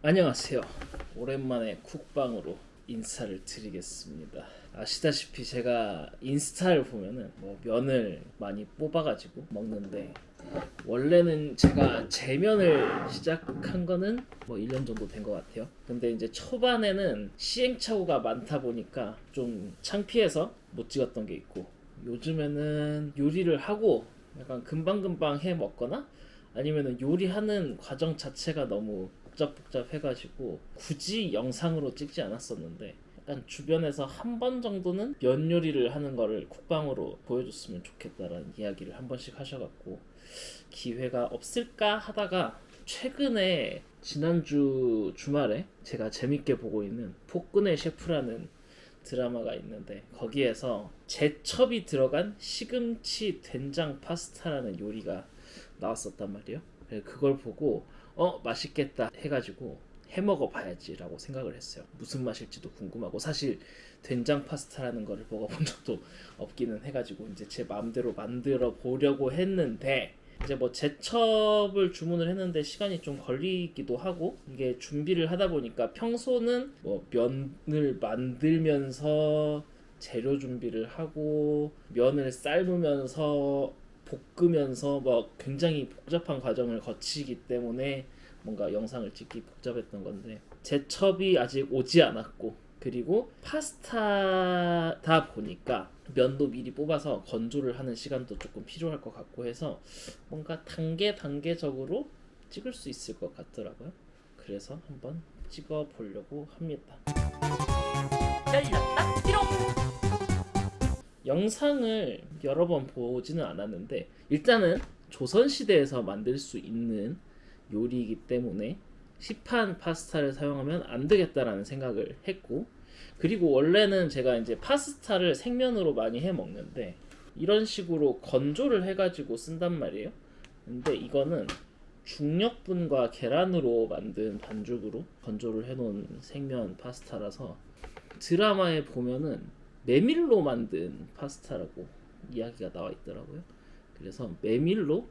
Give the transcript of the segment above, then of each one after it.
안녕하세요. 오랜만에 쿡방으로 인사를 드리겠습니다. 아시다시피 제가 인스타를 보면은 면을 많이 뽑아가지고 먹는데, 원래는 제가 제면을 시작한 거는 1년 정도 된 것 같아요. 근데 이제 초반에는 시행착오가 많다 보니까 좀 창피해서 못 찍었던 게 있고, 요즘에는 요리를 하고 약간 금방금방 해 먹거나 아니면은 요리하는 과정 자체가 너무 복잡해가지고 굳이 영상으로 찍지 않았었는데, 약간 주변에서 한 번 정도는 면 요리를 하는 거를 쿡방으로 보여줬으면 좋겠다라는 이야기를 한 번씩 하셔갖고 기회가 없을까 하다가, 최근에 지난주 주말에 제가 재밌게 보고 있는 폭군의 셰프라는 드라마가 있는데, 거기에서 제첩이 들어간 시금치 된장 파스타라는 요리가 나왔었단 말이에요. 그걸 보고 맛있겠다 해가지고 해먹어 봐야지라고 생각을 했어요. 무슨 맛일지도 궁금하고, 사실 된장 파스타라는 거를 먹어본 적도 없기는 해가지고 이제 제 마음대로 만들어 보려고 했는데, 이제 제첩을 주문을 했는데 시간이 좀 걸리기도 하고, 이게 준비를 하다 보니까 평소는 면을 만들면서 재료 준비를 하고 면을 삶으면서 볶으면서 굉장히 복잡한 과정을 거치기 때문에 뭔가 영상을 찍기 복잡했던 건데, 제첩이 아직 오지 않았고, 그리고 파스타다 보니까 면도 미리 뽑아서 건조를 하는 시간도 조금 필요할 것 같고 해서 뭔가 단계적으로 찍을 수 있을 것 같더라고요. 그래서 한번 찍어 보려고 합니다. 열렸다 띠롱. 영상을 여러 번 보지는 않았는데, 일단은 조선시대에서 만들 수 있는 요리이기 때문에 시판 파스타를 사용하면 안 되겠다라는 생각을 했고, 그리고 원래는 제가 이제 파스타를 생면으로 많이 해 먹는데 이런 식으로 건조를 해가지고 쓴단 말이에요. 근데 이거는 중력분과 계란으로 만든 반죽으로 건조를 해놓은 생면 파스타라서, 드라마에 보면은 메밀로 만든 파스타라고 이야기가 나와 있더라고요. 그래서 메밀로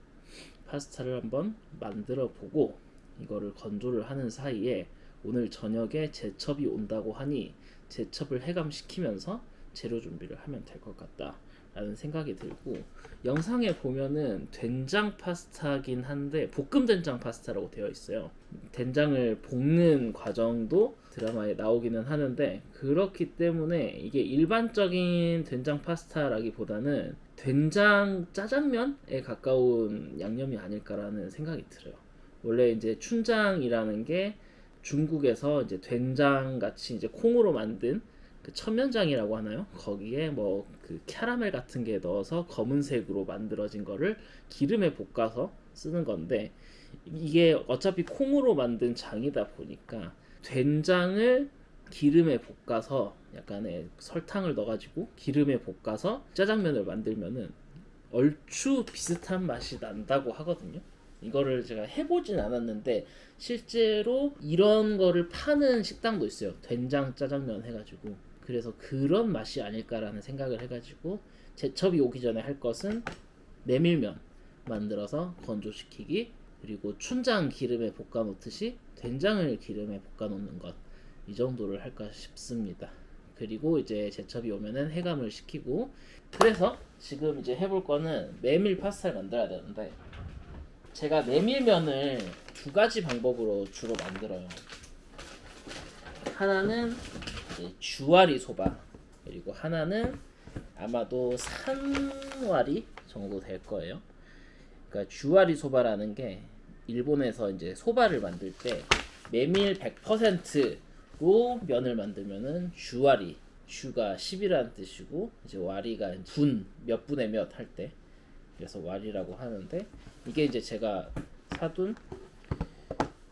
파스타를 한번 만들어 보고, 이거를 건조를 하는 사이에 오늘 저녁에 제첩이 온다고 하니 제첩을 해감시키면서 재료 준비를 하면 될 것 같다 라는 생각이 들고, 영상에 보면은 된장 파스타긴 한데 볶음 된장 파스타라고 되어 있어요. 된장을 볶는 과정도 드라마에 나오기는 하는데, 그렇기 때문에 이게 일반적인 된장 파스타라기보다는 된장 짜장면에 가까운 양념이 아닐까라는 생각이 들어요. 원래 이제 춘장이라는 게 중국에서 이제 된장 같이 이제 콩으로 만든 그 천면장이라고 하나요? 거기에 그 캐러멜 같은 게 넣어서 검은색으로 만들어진 거를 기름에 볶아서 쓰는 건데, 이게 어차피 콩으로 만든 장이다 보니까 된장을 기름에 볶아서 약간의 설탕을 넣어가지고 기름에 볶아서 짜장면을 만들면은 얼추 비슷한 맛이 난다고 하거든요. 이거를 제가 해보진 않았는데 실제로 이런 거를 파는 식당도 있어요. 된장 짜장면 해가지고. 그래서 그런 맛이 아닐까라는 생각을 해가지고, 제첩이 오기 전에 할 것은 메밀면 만들어서 건조시키기, 그리고 춘장 기름에 볶아 놓듯이 된장을 기름에 볶아 놓는 것, 이 정도를 할까 싶습니다. 그리고 이제 제첩이 오면은 해감을 시키고, 그래서 지금 이제 해볼 거는 메밀 파스타를 만들어야 되는데, 제가 메밀면을 두 가지 방법으로 주로 만들어요. 하나는 주와리 소바, 그리고 하나는 아마도 산와리 정도 될 거예요. 그러니까 주와리 소바라는 게 일본에서 이제 소바를 만들 때 메밀 100%로 면을 만들면은 주와리, 주가 10이라는 뜻이고 이제 와리가 분, 몇 분의 몇 할 때, 그래서 와리라고 하는데, 이게 이제 제가 사둔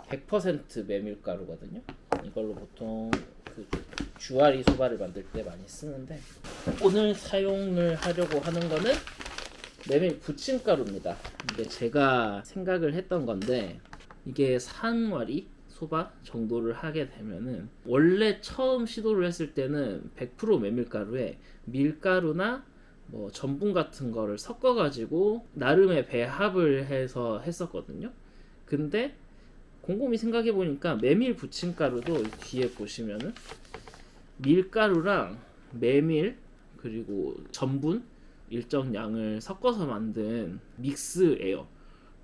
100% 메밀가루거든요. 이걸로 보통 그 주와리 소바를 만들 때 많이 쓰는데, 오늘 사용을 하려고 하는 거는 메밀 부침가루입니다. 이게 제가 생각을 했던 건데, 이게 산와리 소바 정도를 하게 되면은, 원래 처음 시도를 했을 때는 100% 메밀가루에 밀가루나 전분 같은 거를 섞어가지고 나름의 배합을 해서 했었거든요. 근데 곰곰이 생각해 보니까 메밀 부침가루도 뒤에 보시면은 밀가루랑 메밀 그리고 전분 일정 양을 섞어서 만든 믹스예요.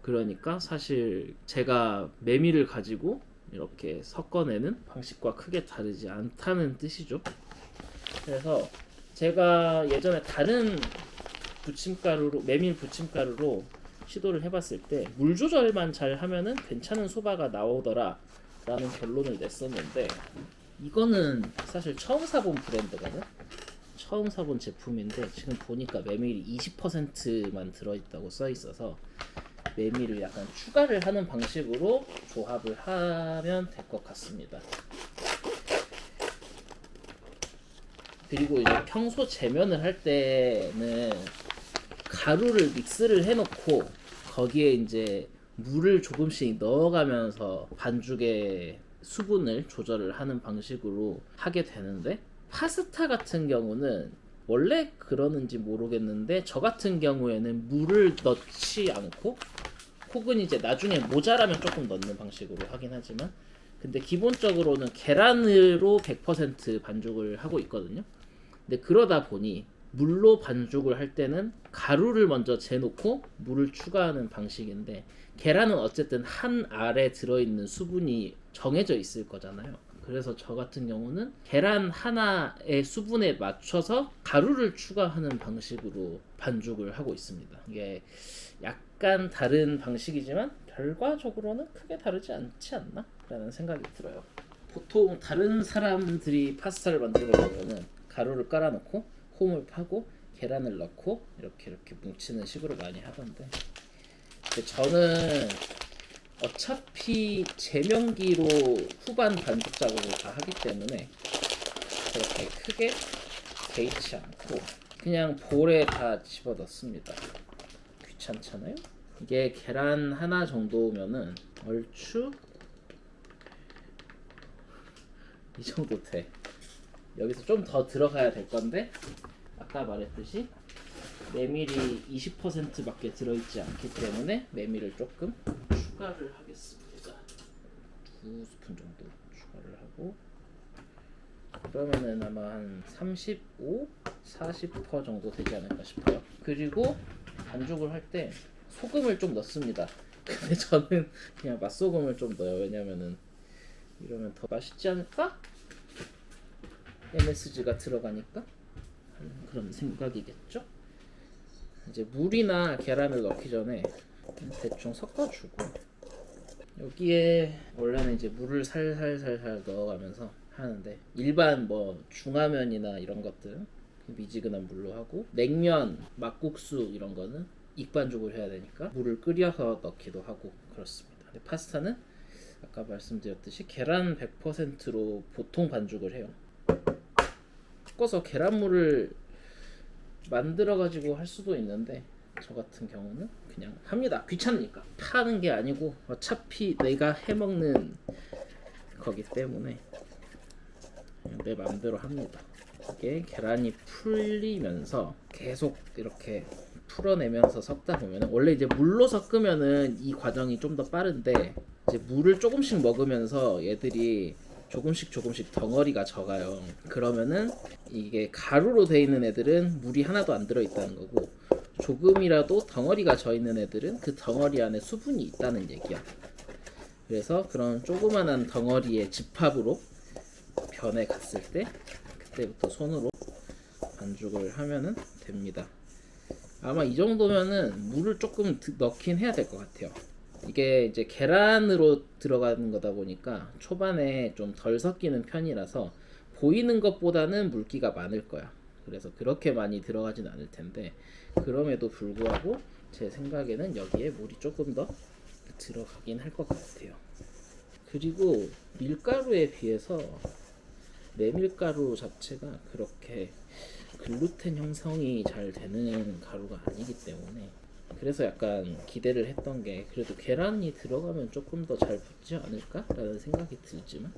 그러니까 사실 제가 메밀을 가지고 이렇게 섞어내는 방식과 크게 다르지 않다는 뜻이죠. 그래서 제가 예전에 다른 부침가루로 메밀 부침가루로 시도를 해봤을 때 물 조절만 잘 하면은 괜찮은 소바가 나오더라 라는 결론을 냈었는데, 이거는 사실 처음 사본 브랜드거든. 처음 사본 제품인데 지금 보니까 메밀이 20%만 들어있다고 써있어서 메밀을 약간 추가를 하는 방식으로 조합을 하면 될 것 같습니다. 그리고 이제 평소 재면을 할 때는 가루를 믹스를 해놓고 거기에 이제 물을 조금씩 넣어가면서 반죽의 수분을 조절을 하는 방식으로 하게 되는데, 파스타 같은 경우는 원래 그러는지 모르겠는데 저 같은 경우에는 물을 넣지 않고, 혹은 이제 나중에 모자라면 조금 넣는 방식으로 하긴 하지만, 근데 기본적으로는 계란으로 100% 반죽을 하고 있거든요. 근데 그러다 보니 물로 반죽을 할 때는 가루를 먼저 재놓고 물을 추가하는 방식인데, 계란은 어쨌든 한 알에 들어있는 수분이 정해져 있을 거잖아요. 그래서 저 같은 경우는 계란 하나의 수분에 맞춰서 가루를 추가하는 방식으로 반죽을 하고 있습니다. 이게 약간 다른 방식이지만 결과적으로는 크게 다르지 않지 않나? 라는 생각이 들어요. 보통 다른 사람들이 파스타를 만들어보면은 가루를 깔아놓고 홈을 파고 계란을 넣고 이렇게 뭉치는 식으로 많이 하던데, 근데 저는 어차피 제명기로 후반 반죽 작업을 다 하기 때문에 그렇게 크게 개의치 않고 그냥 볼에 다 집어넣습니다. 귀찮잖아요. 이게 계란 하나 정도면은 얼추 이 정도 돼. 여기서 좀 더 들어가야 될 건데, 아까 말했듯이 메밀이 20%밖에 들어있지 않기 때문에 메밀을 조금 추가를 하겠습니다. 2스푼 정도 추가를 하고, 그러면은 아마 한 35, 40% 정도 되지 않을까 싶어요. 그리고 반죽을 할 때 소금을 좀 넣습니다. 근데 저는 그냥 맛소금을 좀 넣어요. 왜냐면은 이러면 더 맛있지 않을까? MSG가 들어가니까 그런 생각이겠죠. 이제 물이나 계란을 넣기 전에 대충 섞어주고, 여기에 원래는 이제 물을 살살살살 넣어가면서 하는데, 일반 뭐 중화면이나 이런 것들은 미지근한 물로 하고, 냉면, 막국수 이런 거는 익반죽을 해야 되니까 물을 끓여서 넣기도 하고 그렇습니다. 근데 파스타는 아까 말씀드렸듯이 계란 100%로 보통 반죽을 해요. 섞어서 계란물을 만들어 가지고 할 수도 있는데 저 같은 경우는 그냥 합니다. 귀찮으니까. 파는 게 아니고 어차피 내가 해먹는 거기 때문에 그냥 내 마음대로 합니다. 이게 계란이 풀리면서 계속 이렇게 풀어내면서 섞다 보면, 원래 이제 물로 섞으면은 이 과정이 좀 더 빠른데 이제 물을 조금씩 먹으면서 얘들이 조금씩 덩어리가 적어요. 그러면은 이게 가루로 돼 있는 애들은 물이 하나도 안 들어 있다는 거고, 조금이라도 덩어리가 져 있는 애들은 그 덩어리 안에 수분이 있다는 얘기야. 그래서 그런 조그만한 덩어리의 집합으로 변해 갔을 때 그때부터 손으로 반죽을 하면은 됩니다. 아마 이 정도면은 물을 조금 넣긴 해야 될 것 같아요. 이게 이제 계란으로 들어가는 거다 보니까 초반에 좀 덜 섞이는 편이라서 보이는 것보다는 물기가 많을 거야. 그래서 그렇게 많이 들어가진 않을 텐데, 그럼에도 불구하고 제 생각에는 여기에 물이 조금 더 들어가긴 할 것 같아요. 그리고 밀가루에 비해서 메밀가루 자체가 그렇게 글루텐 형성이 잘 되는 가루가 아니기 때문에, 그래서 약간 기대를 했던 게 그래도 계란이 들어가면 조금 더 잘 붙지 않을까? 라는 생각이 들지만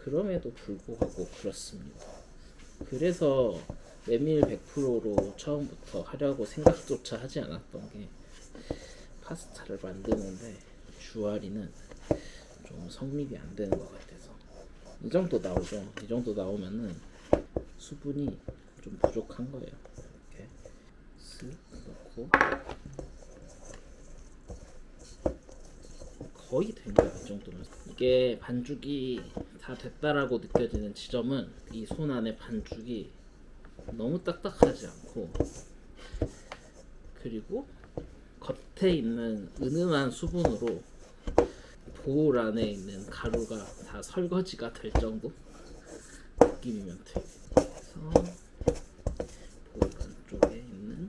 그럼에도 불구하고 그렇습니다. 그래서 메밀 100%로 처음부터 하려고 생각조차 하지 않았던 게, 파스타를 만드는데 주아리는 좀 성립이 안 되는 것 같아서 이 정도 나오죠. 이 정도 나오면은 수분이 좀 부족한 거예요. 이렇게 쓱 넣고 거의 된 거야. 이 정도면 이게 반죽이 다 됐다라고 느껴지는 지점은 이 손 안에 반죽이 너무 딱딱하지 않고 그리고 겉에 있는 은은한 수분으로 볼 안에 있는 가루가 다 설거지가 될 정도 느낌이면 돼. 그래서 볼 안쪽에 있는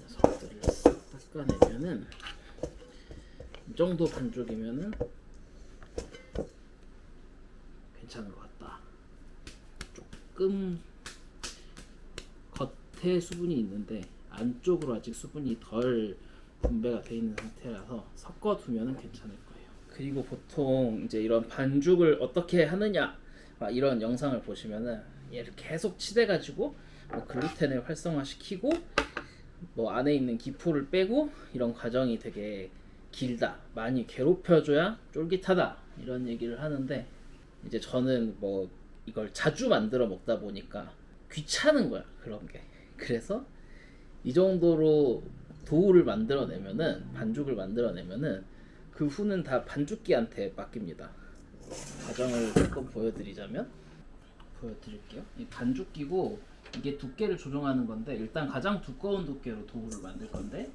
녀석들을 싹 닦아내면은 이 정도 반죽이면은 괜찮은 것 같다. 조금 겉에 수분이 있는데 안쪽으로 아직 수분이 덜 분배가 돼 있는 상태라서 섞어두면 괜찮을 거예요. 그리고 보통 이제 이런 반죽을 어떻게 하느냐 이런 영상을 보시면은 얘를 계속 치대가지고 뭐 글루텐을 활성화시키고 뭐 안에 있는 기포를 빼고 이런 과정이 되게 길다, 많이 괴롭혀줘야 쫄깃하다 이런 얘기를 하는데 이제 저는 뭐 이걸 자주 만들어 먹다 보니까 귀찮은 거야 그런 게. 그래서 이 정도로 도우를 만들어내면은 반죽을 만들어내면은 그 후는 다 반죽기한테 맡깁니다. 과정을 조금 보여드릴게요. 이 반죽기고 이게 두께를 조정하는 건데 일단 가장 두꺼운 두께로 도우를 만들 건데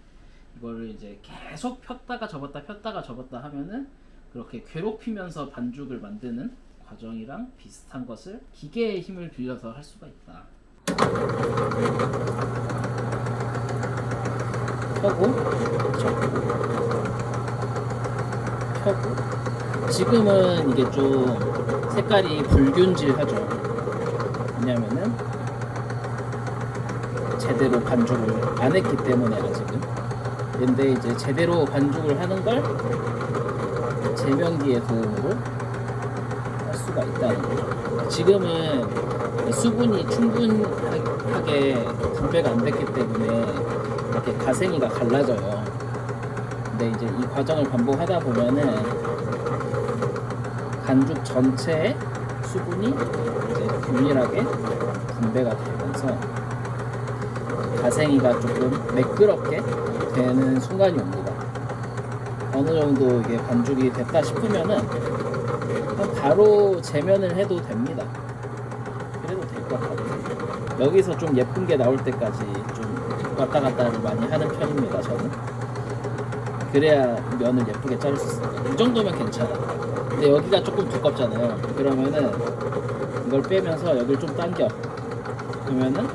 이거를 이제 계속 폈다가 접었다 하면은 그렇게 괴롭히면서 반죽을 만드는 과정이랑 비슷한 것을 기계의 힘을 빌려서 할 수가 있다. 펴고 펴고 지금은 이게 좀 색깔이 불균질하죠. 왜냐면은 제대로 반죽을 안 했기 때문에 아직은. 근데 이제 제대로 반죽을 하는 걸 제면기의 도움으로 할 수가 있다는 거죠. 지금은 수분이 충분하게 분배가 안 됐기 때문에 이렇게 가생이가 갈라져요. 근데 이제 이 과정을 반복하다 보면은 반죽 전체에 수분이 이제 균일하게 분배가 되면서 가생이가 조금 매끄럽게 되는 순간이 옵니다. 어느 정도 이게 반죽이 됐다 싶으면은 바로 제면을 해도 됩니다. 그래도 될 것 같아요. 여기서 좀 예쁜 게 나올 때까지 좀 왔다 갔다를 많이 하는 편입니다. 저는. 그래야 면을 예쁘게 자를 수 있어요. 이 정도면 괜찮아. 근데 여기가 조금 두껍잖아요. 그러면은 이걸 빼면서 여기를 좀 당겨. 그러면은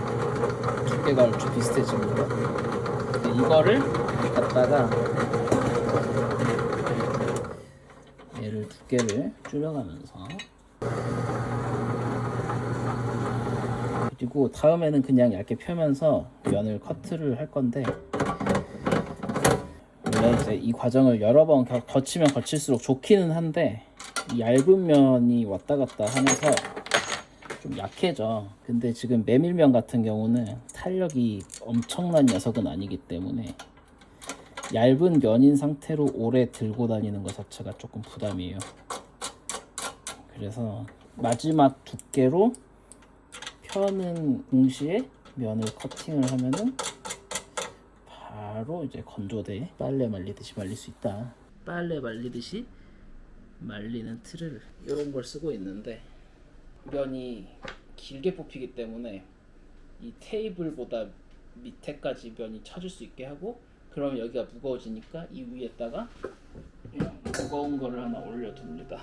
두께가 얼추 비슷해집니다. 이거를 갖다가 얘를 두께를 줄여가면서 그리고 다음에는 그냥 얇게 펴면서 면을 커트를 할 건데 원래 이제 이 과정을 여러 번 거치면 거칠수록 좋기는 한데 이 얇은 면이 왔다 갔다 하면서 좀 약해져. 근데 지금 메밀면 같은 경우는 탄력이 엄청난 녀석은 아니기 때문에 얇은 면인 상태로 오래 들고 다니는 것 자체가 조금 부담이에요. 그래서 마지막 두께로 펴는 동시에 면을 커팅을 하면은 바로 이제 건조대에 빨래 말리듯이 말릴 수 있다. 빨래 말리듯이 말리는 틀을 이런 걸 쓰고 있는데 면이 길게 뽑히기 때문에 이 테이블보다 밑에까지 면이 쳐질 수 있게 하고 그러면 여기가 무거워지니까 이 위에다가 무거운 거를 하나 올려둡니다.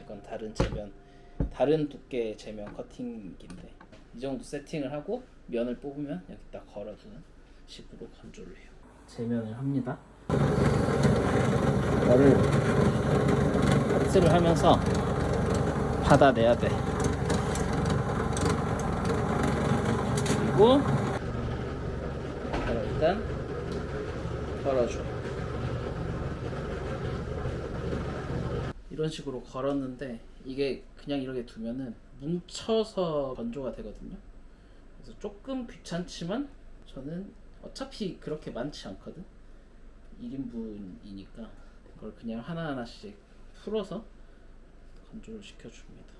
이건 다른 두께의 제면 커팅기인데 이 정도 세팅을 하고 면을 뽑으면 여기다 걸어두는 식으로 건조를 해요. 제면을 합니다. 이거를 커트를 하면서 받아내야 돼. 그리고 일단 걸어줘. 이런 식으로 걸었는데 이게 그냥 이렇게 두면은 뭉쳐서 건조가 되거든요. 그래서 조금 귀찮지만 저는 어차피 그렇게 많지 않거든. 1인분이니까 그걸 그냥 하나하나씩 풀어서 건조를 시켜줍니다.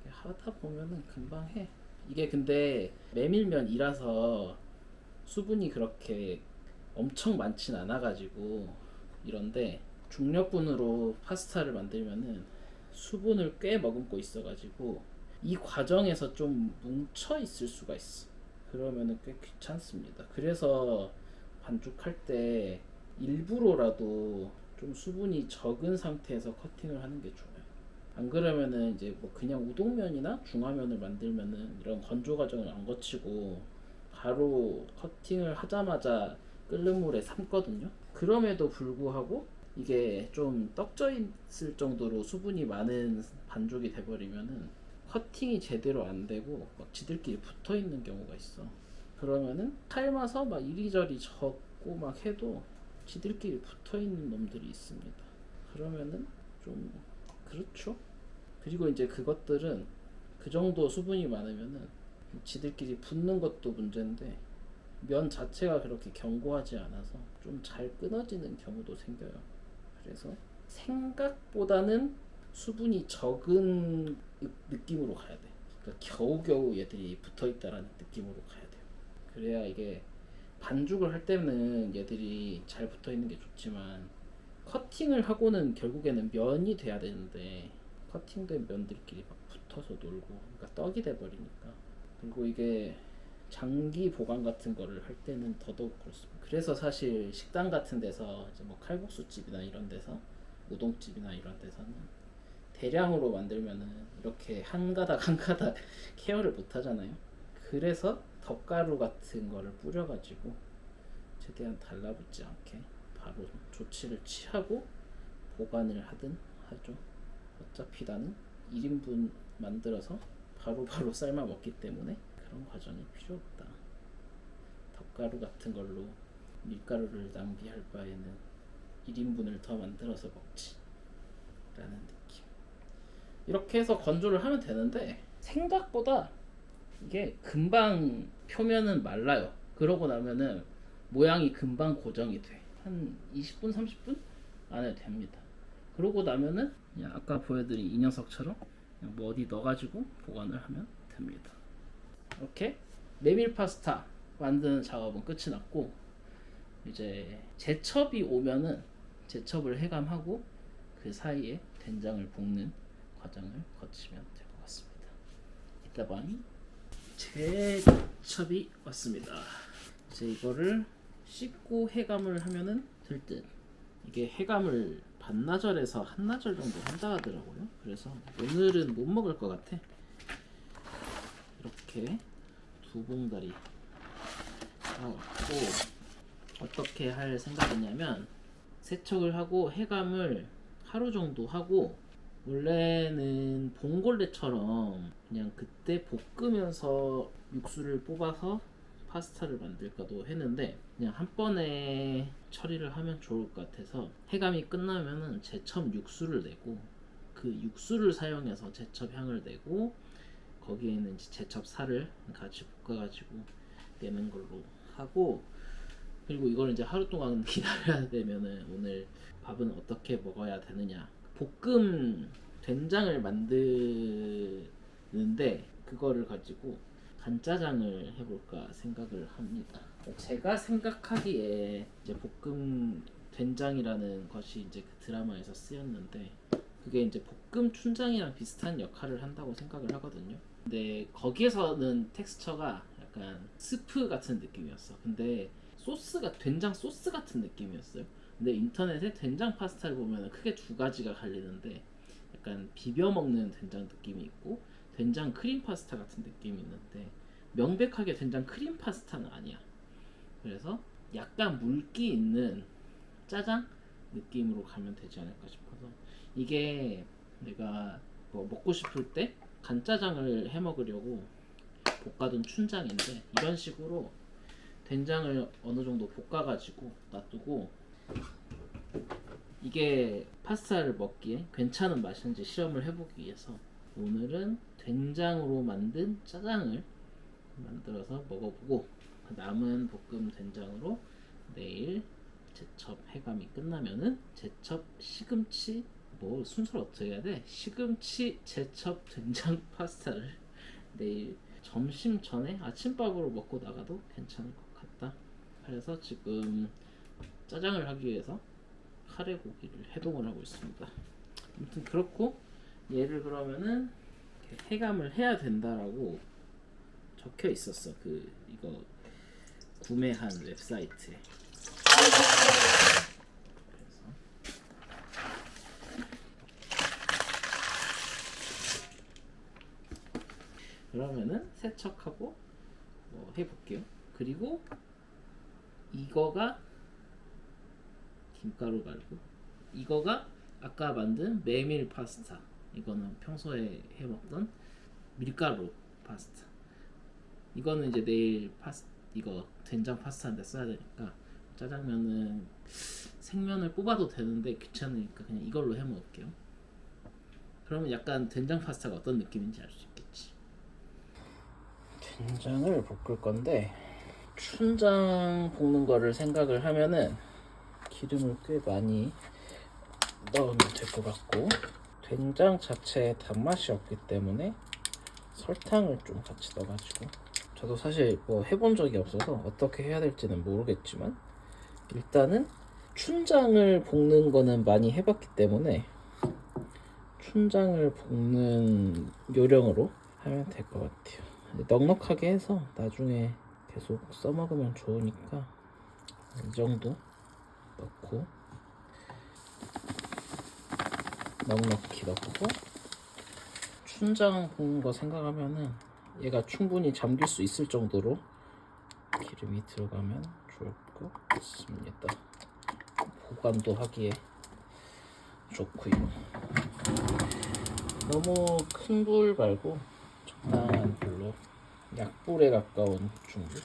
하다 보면은 금방 해. 이게 근데 메밀면이라서 수분이 그렇게 엄청 많진 않아가지고 이런데 중력분으로 파스타를 만들면은 수분을 꽤 머금고 있어가지고 이 과정에서 좀 뭉쳐 있을 수가 있어. 그러면은 꽤 귀찮습니다. 그래서 반죽할 때 일부러라도 좀 수분이 적은 상태에서 커팅을 하는 게 좋아요. 안 그러면은 이제 뭐 그냥 우동면이나 중화면을 만들면은 이런 건조 과정을 안 거치고 바로 커팅을 하자마자 끓는 물에 삶거든요. 그럼에도 불구하고 이게 좀 떡져 있을 정도로 수분이 많은 반죽이 돼버리면은 커팅이 제대로 안 되고 막 지들끼리 붙어 있는 경우가 있어. 그러면은 삶아서 막 이리저리 젓고 막 해도 지들끼리 붙어 있는 놈들이 있습니다. 그러면은 좀 그렇죠. 그리고 이제 그것들은 그 정도 수분이 많으면은 지들끼리 붙는 것도 문제인데 면 자체가 그렇게 견고하지 않아서 좀 잘 끊어지는 경우도 생겨요. 그래서 생각보다는 수분이 적은 느낌으로 가야 돼. 그러니까 겨우겨우 얘들이 붙어 있다라는 느낌으로 가야 돼요. 그래야 이게 반죽을 할 때는 얘들이 잘 붙어 있는 게 좋지만 커팅을 하고는 결국에는 면이 돼야 되는데 커팅된 면들끼리 막 붙어서 놀고 그러니까 떡이 돼 버리니까. 그리고 이게 장기 보관 같은 거를 할 때는 더더욱 그렇습니다. 그래서 사실 식당 같은 데서 이제 뭐 칼국수집이나 이런 데서 우동집이나 이런 데서는 대량으로 만들면은 이렇게 한 가닥 한 가닥 케어를 못 하잖아요. 그래서 덧가루 같은 거를 뿌려가지고 최대한 달라붙지 않게 바로 조치를 취하고 보관을 하든 하죠. 어차피 나는 1인분 만들어서 바로바로 삶아 먹기 때문에 그런 과정이 필요 없다. 덧가루 같은 걸로 밀가루를 낭비할 바에는 1인분을 더 만들어서 먹지 라는 느낌. 이렇게 해서 건조를 하면 되는데 생각보다 이게 금방 표면은 말라요. 그러고 나면은 모양이 금방 고정이 돼. 한 20분 30분 안에 됩니다. 그러고 나면은 그냥 아까 보여드린 이 녀석처럼 그냥 뭐 어디 넣어가지고 보관을 하면 됩니다. 이렇게 메밀 파스타 만드는 작업은 끝이 났고 이제 제첩이 오면은 제첩을 해감하고 그 사이에 된장을 볶는 과정을 거치면 될 것 같습니다. 이따 봐요. 제첩이 왔습니다. 이제 이거를 씻고 해감을 하면은 될 듯. 이게 해감을 반나절에서 한나절 정도 한다 하더라고요. 그래서 오늘은 못 먹을 것 같아. 이렇게 두 봉다리 사왔고 어떻게 할 생각이냐면 세척을 하고 해감을 하루 정도 하고 원래는 봉골레처럼 그냥 그때 볶으면서 육수를 뽑아서 파스타를 만들까도 했는데 그냥 한 번에 처리를 하면 좋을 것 같아서 해감이 끝나면은 제첩 육수를 내고 그 육수를 사용해서 제첩 향을 내고 거기에는 제첩 살을 같이 볶아가지고 내는 걸로 하고 그리고 이걸 이제 하루 동안 기다려야 되면은 오늘 밥은 어떻게 먹어야 되느냐. 볶음 된장을 만드는데 그거를 가지고 간짜장을 해볼까 생각을 합니다. 제가 생각하기에 이제 볶음 된장이라는 것이 이제 그 드라마에서 쓰였는데 그게 이제 볶음 춘장이랑 비슷한 역할을 한다고 생각을 하거든요. 근데 거기에서는 텍스처가 약간 스프 같은 느낌이었어. 근데 소스가 된장 소스 같은 느낌이었어요. 근데 인터넷에 된장 파스타를 보면 크게 두 가지가 갈리는데 약간 비벼 먹는 된장 느낌이 있고 된장 크림 파스타 같은 느낌이 있는데 명백하게 된장 크림 파스타는 아니야. 그래서 약간 물기 있는 짜장 느낌으로 가면 되지 않을까 싶어서 이게 내가 뭐 먹고 싶을 때 간짜장을 해 먹으려고 볶아둔 춘장인데 이런 식으로 된장을 어느 정도 볶아가지고 놔두고 이게 파스타를 먹기에 괜찮은 맛인지 실험을 해보기 위해서 오늘은 된장으로 만든 짜장을 만들어서 먹어보고 그 남은 볶음 된장으로 내일 제첩 해감이 끝나면은 제첩 시금치 뭐 순서를 어떻게 해야 돼? 시금치 제첩 된장 파스타를 내일 점심 전에 아침밥으로 먹고 나가도 괜찮을 것 같다. 그래서 지금 짜장을 하기 위해서 카레 고기를 해동을 하고 있습니다. 아무튼 그렇고 얘를 그러면은 해감을 해야 된다라고 적혀 있었어. 이거 구매한 웹사이트에. 그러면은 세척하고 해볼게요. 그리고 이거가 김가루 말고 이거가 아까 만든 메밀 파스타. 이거는 평소에 해먹던 밀가루 파스타. 이거는 이제 내일 이거 된장 파스타인데 써야 되니까 짜장면은 생면을 뽑아도 되는데 귀찮으니까 그냥 이걸로 해먹을게요. 그러면 약간 된장 파스타가 어떤 느낌인지 알 수 있겠지. 된장을 볶을 건데 춘장 볶는 거를 생각을 하면은 기름을 꽤 많이 넣으면 될 것 같고, 된장 자체에 단맛이 없기 때문에 설탕을 좀 같이 넣어가지고, 저도 사실 뭐 해본 적이 없어서 어떻게 해야 될지는 모르겠지만 일단은 춘장을 볶는 거는 많이 해봤기 때문에 춘장을 볶는 요령으로 하면 될 것 같아요. 넉넉하게 해서 나중에 계속 써먹으면 좋으니까 이 정도 넣고 넉넉히 넣고, 춘장 볶는 거 생각하면은 얘가 충분히 잠길 수 있을 정도로 기름이 들어가면 좋을 것 같습니다. 보관도 하기에 좋고요. 너무 큰 불 말고 적당한 불로, 약불에 가까운 중불.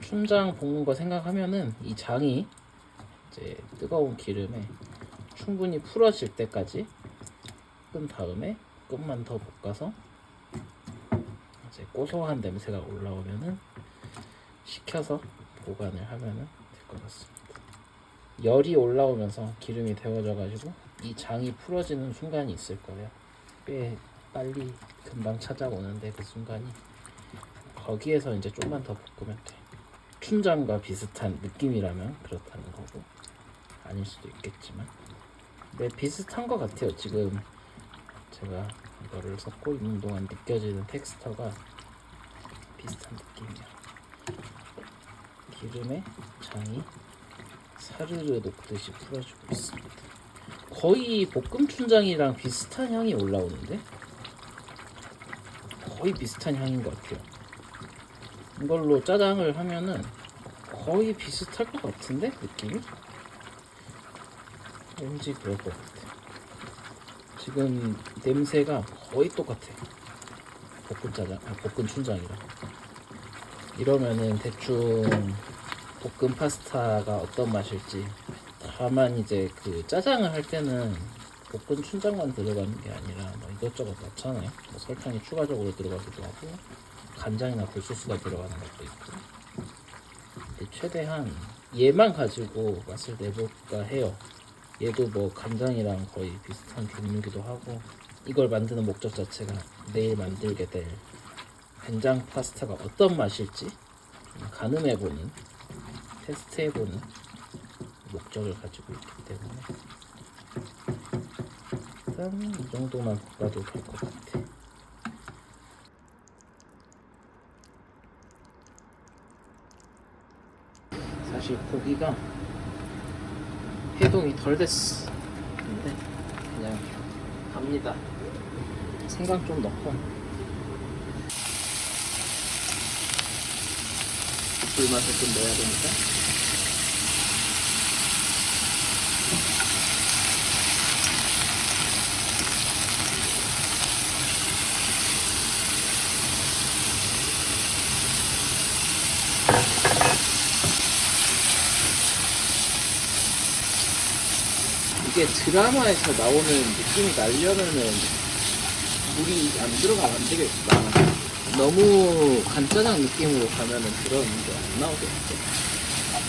춘장 볶는 거 생각하면은 이 장이 이제 뜨거운 기름에 충분히 풀어질 때까지 끈 다음에 조금만 더 볶아서 이제 고소한 냄새가 올라오면은 식혀서 보관을 하면은 될 것 같습니다. 열이 올라오면서 기름이 데워져 가지고 이 장이 풀어지는 순간이 있을 거예요. 꽤 빨리 금방 찾아오는데 그 순간이, 거기에서 이제 좀만 더 볶으면 돼. 춘장과 비슷한 느낌이라면 그렇다는 거고, 아닐 수도 있겠지만 네, 비슷한 것 같아요. 지금 제가 이거를 섞고 있는 동안 느껴지는 텍스처가 비슷한 느낌이야. 기름에 장이 사르르 녹듯이 풀어지고 있습니다. 거의 볶음 춘장이랑 비슷한 향이 올라오는데, 거의 비슷한 향인 것 같아요. 이걸로 짜장을 하면은 거의 비슷할 것 같은데, 느낌이? 왠지 그럴 것 같아. 지금 냄새가 거의 똑같아. 볶음 춘장이랑. 이러면은 대충 볶음 파스타가 어떤 맛일지. 다만 이제 그 짜장을 할 때는 볶은 춘장만 들어가는 게 아니라 뭐 이것저것 넣잖아요. 뭐 설탕이 추가적으로 들어가기도 하고 간장이나 굴소스가 들어가는 것도 있고. 근데 최대한 얘만 가지고 맛을 내볼까 해요. 얘도 뭐 간장이랑 거의 비슷한 종류기도 하고, 이걸 만드는 목적 자체가 내일 만들게 될 된장 파스타가 어떤 맛일지 가늠해보는, 테스트해보는 목적을 가지고 있기 때문에 일단 이 정도만 볶아도 될 것 같아. 사실 고기가 해동이 덜 됐어. 근데 그냥 갑니다. 생강 좀 넣고 불맛을 좀 내야 되니까. 이게 드라마에서 나오는 느낌이 나려면은 물이 안 들어가면 안 되겠다. 너무 간짜장 느낌으로 가면은 그런 게 안 나오겠지.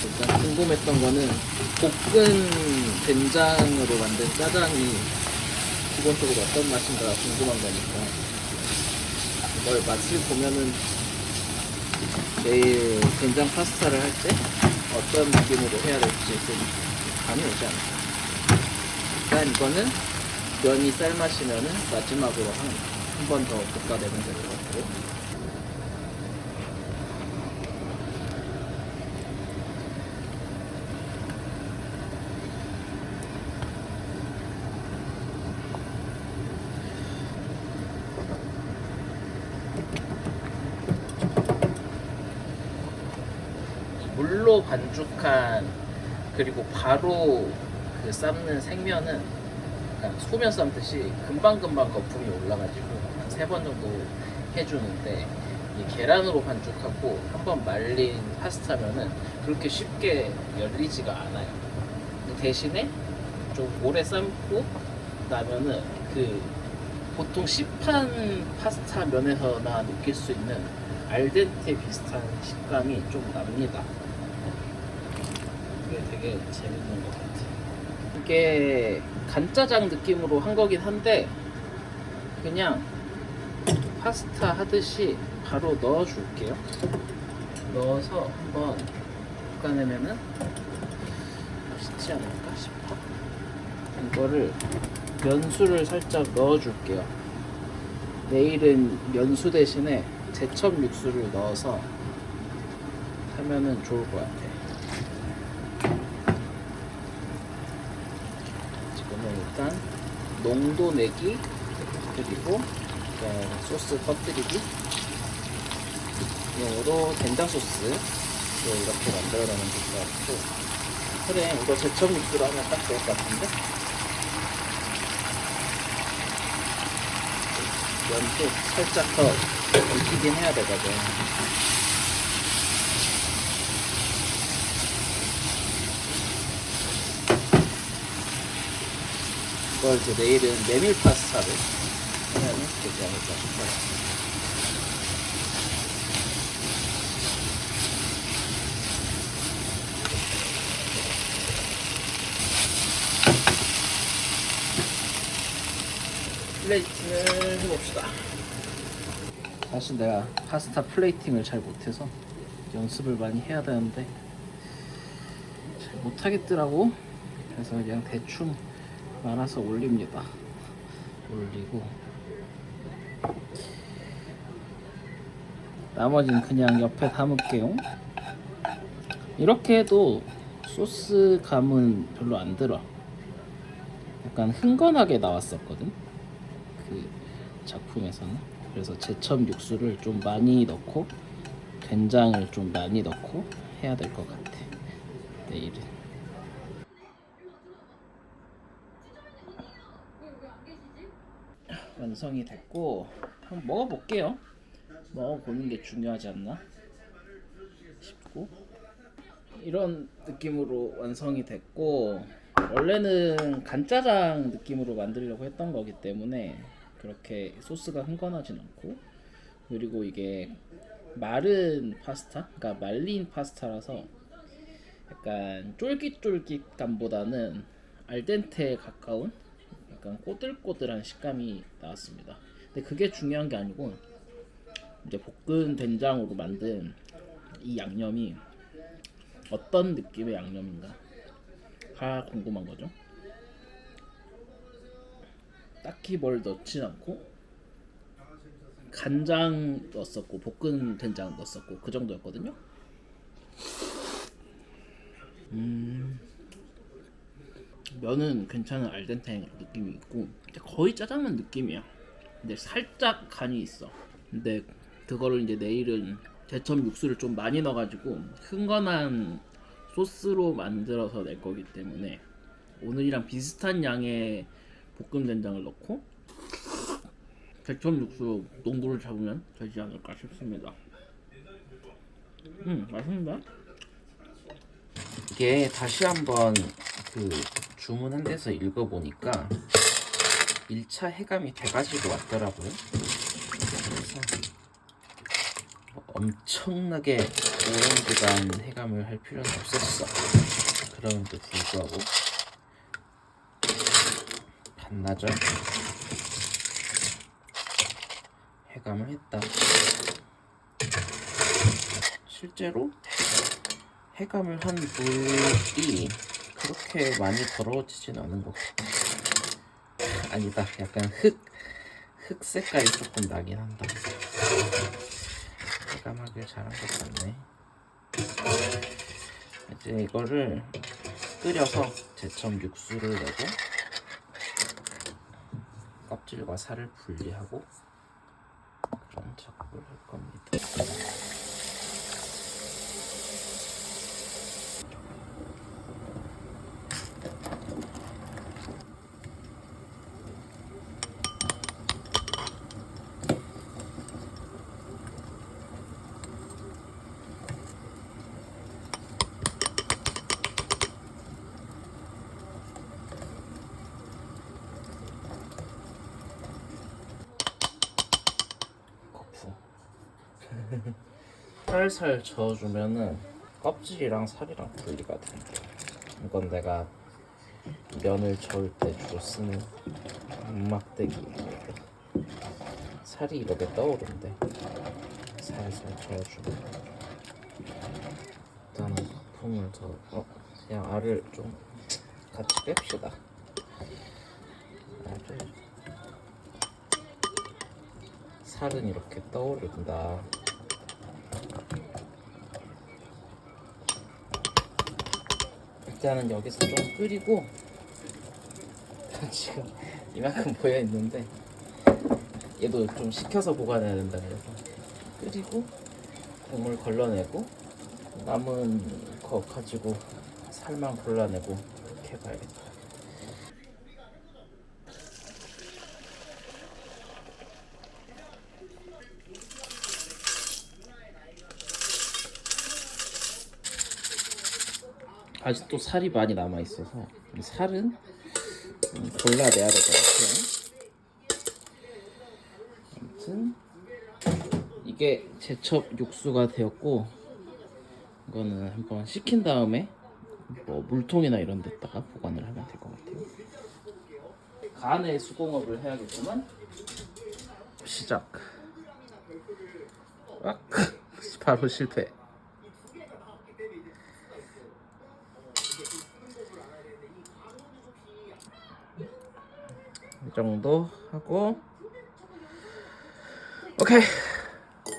일단 궁금했던 거는 볶은 된장으로 만든 짜장이 기본적으로 어떤 맛인가 궁금한 거니까 이걸 맛을 보면은 내일 된장 파스타를 할 때 어떤 느낌으로 해야 될지 좀 감이 오지 않을까. 일단 이거는 면이 삶아지면은 마지막으로 한 번 더 볶아내면 될 것 같고, 물로 반죽한 그리고 바로 그 삶는 생면은 약간 소면 삶듯이 금방금방 거품이 올라가지고 한 3번 정도 해주는데, 이 계란으로 반죽하고 한번 말린 파스타면은 그렇게 쉽게 열리지가 않아요. 대신에 좀 오래 삶고 나면은 그 보통 시판 파스타 면에서나 느낄 수 있는 알덴테 비슷한 식감이 좀 납니다. 이게 되게 재밌는 것 같아요. 이게 간짜장 느낌으로 한 거긴 한데 그냥 파스타 하듯이 바로 넣어 줄게요. 넣어서 한번 볶아내면은 맛있지 않을까 싶어. 이거를 면수를 살짝 넣어 줄게요. 내일은 면수 대신에 제첩 육수를 넣어서 하면은 좋을 것 같아. 지금은 일단 농도 내기 그리고 소스 퍼뜨리기 용으로 된장 소스를 이렇게 만들어 놓으면 될 것 같고, 그래 이거 제첩 육수로 하면 딱 좋을 것 같은데. 면도 살짝 더 익히긴 해야 되거든. 이걸 이제 내일은 메밀 파스타를 하면 되지 않을까 싶어요. 플레이팅을 해봅시다. 사실 내가 파스타 플레이팅을 잘 못해서 연습을 많이 해야 되는데 잘 못하겠더라고. 그래서 그냥 대충 말아서 올립니다. 올리고 나머지는 그냥 옆에 담을게요. 이렇게 해도 소스 감은 별로 안 들어. 약간 흥건하게 나왔었거든 그 작품에서는. 그래서 제첩 육수를 좀 많이 넣고 된장을 좀 많이 넣고 해야 될 것 같아 내일은. 완성이 됐고 한번 먹어볼게요. 먹어보는 게 중요하지 않나 싶고, 이런 느낌으로 완성이 됐고, 원래는 간짜장 느낌으로 만들려고 했던 거기 때문에 그렇게 소스가 흥건하진 않고, 그리고 이게 마른 파스타, 그러니까 말린 파스타라서 약간 쫄깃쫄깃감보다는 알덴테에 가까운 약간 꼬들꼬들한 식감이 나왔습니다. 근데 그게 중요한 게 아니고 이제 볶은 된장으로 만든 이 양념이 어떤 느낌의 양념인가가 궁금한 거죠. 딱히 뭘 넣진 않고 간장 넣었었고 볶은 된장 넣었었고 그 정도였거든요. 면은 괜찮은 알덴테 느낌이 있고 거의 짜장면 느낌이야. 근데 살짝 간이 있어. 근데 그거를 이제 내일은 제첩 육수를 좀 많이 넣어가지고 흥건한 소스로 만들어서 낼 거기 때문에 오늘이랑 비슷한 양의 볶음 된장을 넣고 제첩 육수 농도를 잡으면 되지 않을까 싶습니다. 맛있는데? 이게 다시 한번 그 주문한 데서 읽어보니까 1차 해감이 돼가지고 왔더라고요. 그래서 엄청나게 오랜 기간 해감을 할 필요는 없었어. 그럼에도 불구하고 반나절 해감을 했다. 실제로 해감을 한 물이 그렇게 많이 더러워지진 않은 것 같아. 아니다, 약간 흙 색깔이 조금 나긴 한다. 해감하길 잘한 것 같네. 이제 이거를 끓여서 제첨 육수를 내고 껍질과 살을 분리하고 그런 작업을 할 겁니다. 살살 저어주면은 껍질이랑 살이랑 분리가 돼. 이건 내가 면을 저을 때 주로 쓰는 막대기입니다. 살이 이렇게 떠오른대. 살살 저어주면 일단은 거품을 더 그냥 알을 좀 같이 뺍시다. 알을 살은 이렇게 떠오른다. 일단은 여기서 좀 끓이고 지금 이만큼 보여 있는데 얘도 좀 식혀서 보관해야 된다. 그래서 끓이고 국물 걸러내고 남은 거 가지고 살만 골라내고 이렇게 해봐야겠다. 아직도 살이 많이 남아 있어서 살은 골라내야 될 것 같아요. 아무튼 이게 제첩 육수가 되었고 이거는 한번 식힌 다음에 뭐 물통이나 이런 데다가 보관을 하면 될 것 같아요. 간의 수공업을 해야겠지만 시작. 바로 실패. 이 정도 하고 오케이.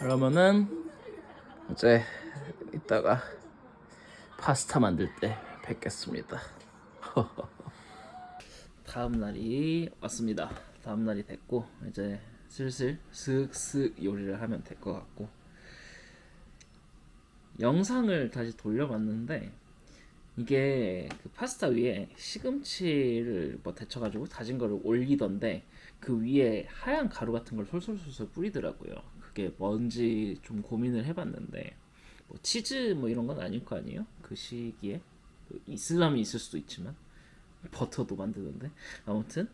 그러면은 이제 이따가 파스타 만들 때 뵙겠습니다. 다음 날이 왔습니다. 다음 날이 됐고 이제 슬슬 슥슥 요리를 하면 될 것 같고 영상을 다시 돌려봤는데 이게 그 파스타 위에 시금치를 뭐 데쳐가지고 다진 거를 올리던데 그 위에 하얀 가루 같은 걸 솔솔솔솔 뿌리더라고요. 그게 뭔지 좀 고민을 해봤는데 뭐 치즈 뭐 이런 건 아닐 거 아니에요? 그 시기에 이슬람이 있을 수도 있지만 버터도 만드는데 아무튼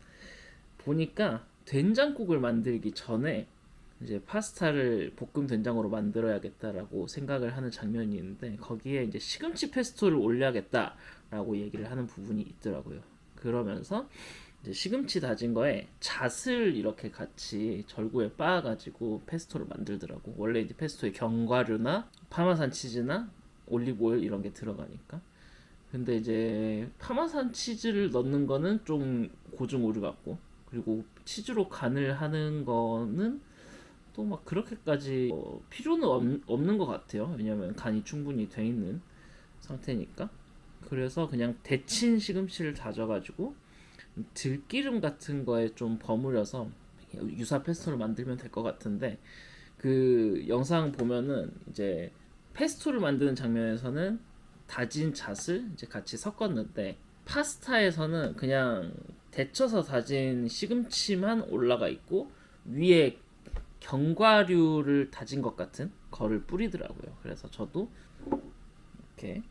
보니까 된장국을 만들기 전에 이제 파스타를 볶음 된장으로 만들어야겠다라고 생각을 하는 장면이 있는데 거기에 이제 시금치 페스토를 올려야겠다라고 얘기를 하는 부분이 있더라고요. 그러면서 이제 시금치 다진 거에 잣을 이렇게 같이 절구에 빻아가지고 페스토를 만들더라고. 원래 이제 페스토에 견과류나 파마산 치즈나 올리브 오일 이런 게 들어가니까. 근데 이제 파마산 치즈를 넣는 거는 좀 고증 오류 같고 그리고 치즈로 간을 하는 거는 또 막 그렇게까지 필요는 없는 것 같아요. 왜냐면 간이 충분히 돼 있는 상태니까. 그래서 그냥 데친 시금치를 다져가지고 들기름 같은 거에 좀 버무려서 유사 페스토를 만들면 될 것 같은데 그 영상 보면은 이제 페스토를 만드는 장면에서는 다진 잣을 이제 같이 섞었는데 파스타에서는 그냥 데쳐서 다진 시금치만 올라가 있고 위에 견과류를 다진 것 같은 거를 뿌리더라고요. 그래서 저도 이렇게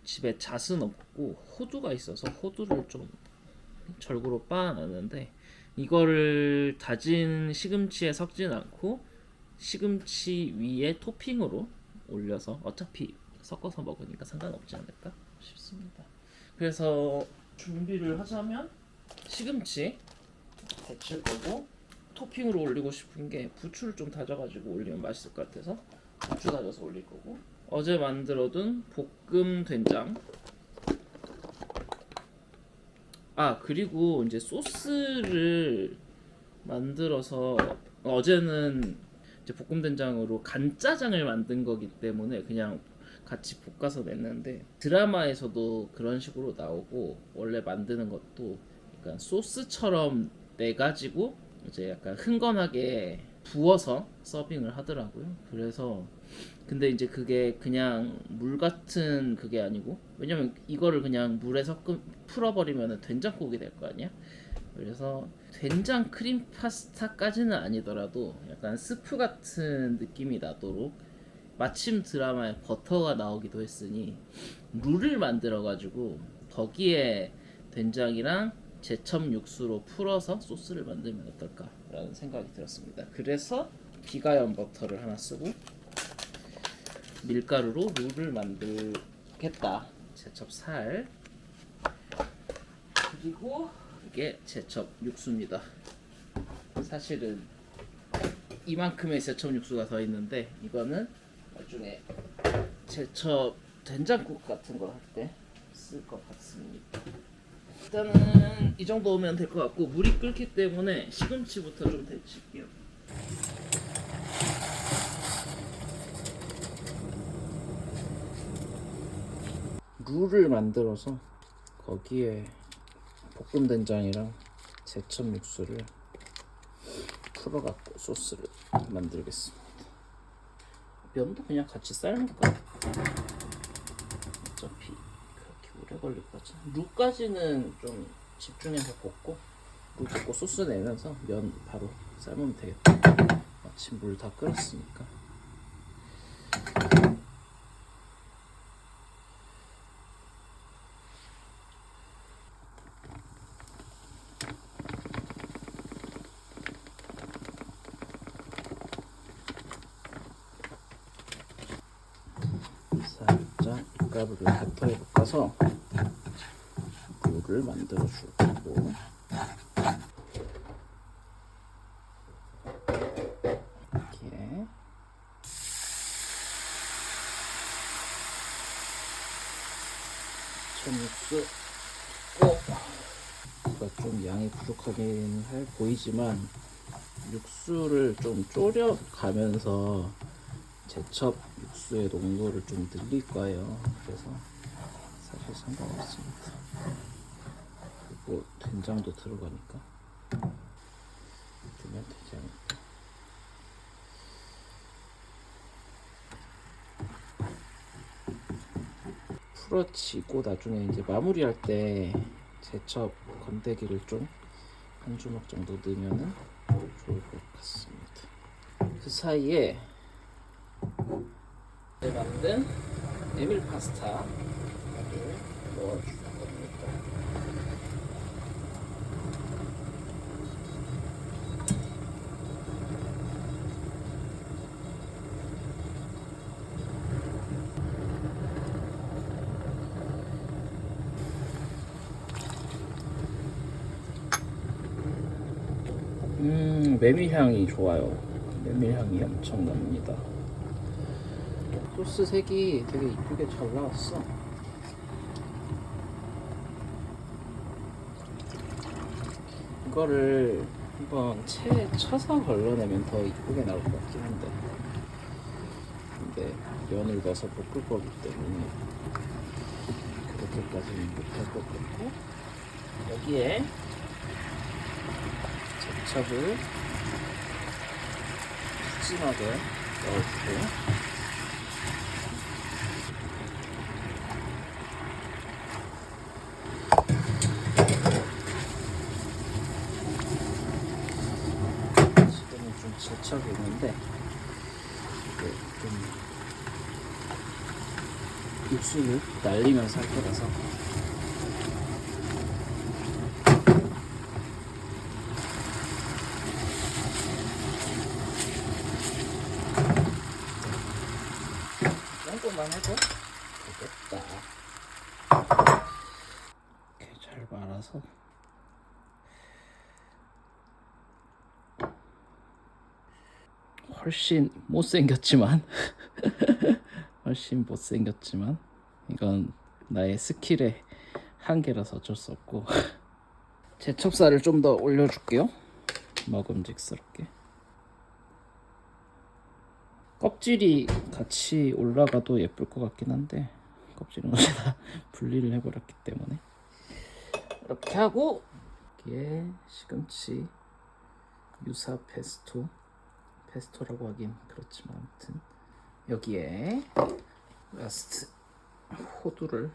집에 잣은 없고 호두가 있어서 호두를 좀 절구로 빻아놨는데 이거를 다진 시금치에 섞진 않고 시금치 위에 토핑으로 올려서 어차피 섞어서 먹으니까 상관없지 않을까 싶습니다. 그래서 준비를 하자면 시금치 데칠 거고, 토핑으로 올리고 싶은 게 부추를 좀 다져가지고 올리면 맛있을 것 같아서 부추 다져서 올릴 거고, 어제 만들어둔 볶음 된장. 그리고 이제 소스를 만들어서, 어제는 이제 볶음 된장으로 간짜장을 만든 거기 때문에 그냥 같이 볶아서 냈는데, 드라마에서도 그런 식으로 나오고 원래 만드는 것도 약간 소스처럼 내 가지고 이제 약간 흥건하게 부어서 서빙을 하더라고요. 그래서 근데 이제 그게 그냥 물 같은 그게 아니고, 왜냐면 이거를 그냥 물에 섞음 풀어버리면 된장국이 될 거 아니야. 그래서 된장 크림 파스타까지는 아니더라도 약간 스프 같은 느낌이 나도록, 마침 드라마에 버터가 나오기도 했으니 룰을 만들어 가지고 거기에 된장이랑 제첩 육수로 풀어서 소스를 만들면 어떨까라는 생각이 들었습니다. 그래서 비가염 버터를 하나 쓰고 밀가루로 룰을 만들겠다. 제첩 살, 그리고 이게 제첩 육수입니다. 사실은 이만큼의 제첩 육수가 더 있는데, 이거는 나중에 제첩 된장국 같은 거 할 때 쓸 것 같습니다. 일단은 이 정도 오면 될 것 같고, 물이 끓기 때문에 시금치부터 좀 데칠게요. 룰을 만들어서 거기에 볶음 된장이랑 제첩 육수를 풀어갖고 소스를 만들겠습니다. 면도 그냥 같이 삶을까? 어차피 그렇게 오래 걸릴 것 같지. 루까지는 좀 집중해서 볶고, 물 볶고 소스 내면서 면 바로 삶으면 되겠다. 마침 물 다 끓었으니까. 살짝 가루를 버터에 볶아서 물을 만들어 줄 거고, 이렇게 천육수. 이거 좀 양이 부족하긴 할 보이지만 육수를 좀 졸여가면서 제첩 육수의 농도를 좀 늘릴 거예요. 그래서 사실 상관없습니다. 그리고 된장도 들어가니까 넣으면 되지 않을까. 풀어지고 나중에 이제 마무리할 때 제첩 건더기를 좀 한 주먹 정도 넣으면 좋을 것 같습니다. 그 사이에 만든 에밀 파스타를 넣어줄 겁니다. 메밀향이 좋아요. 메밀향이 엄청 납니다. 소스 색이 되게 이쁘게 잘 나왔어. 이거를 한번 체에 쳐서 걸러내면 더 이쁘게 나올 것 같긴 한데, 근데 면을 넣어서 볶을 거기 때문에 그렇게까지는 못할 것 같고, 여기에 제첩을 푸짐하게 넣어주고, 제첩이 있는데 이게 좀 육수를 날리면서 할 거라서 정도만 해도 되겠다. 이렇게 잘 말아서 훨씬 못생겼지만 훨씬 못생겼지만 이건 나의 스킬의 한계라서 어쩔 수 없고 제첩살을 좀 더 올려줄게요. 먹음직스럽게. 껍질이 같이 올라가도 예쁠 것 같긴 한데 껍질은 어디다 분리를 해버렸기 때문에 이렇게 하고 여기에 시금치 유사 페스토라고 하긴 그렇지만 아무튼 여기에 라스트 호두를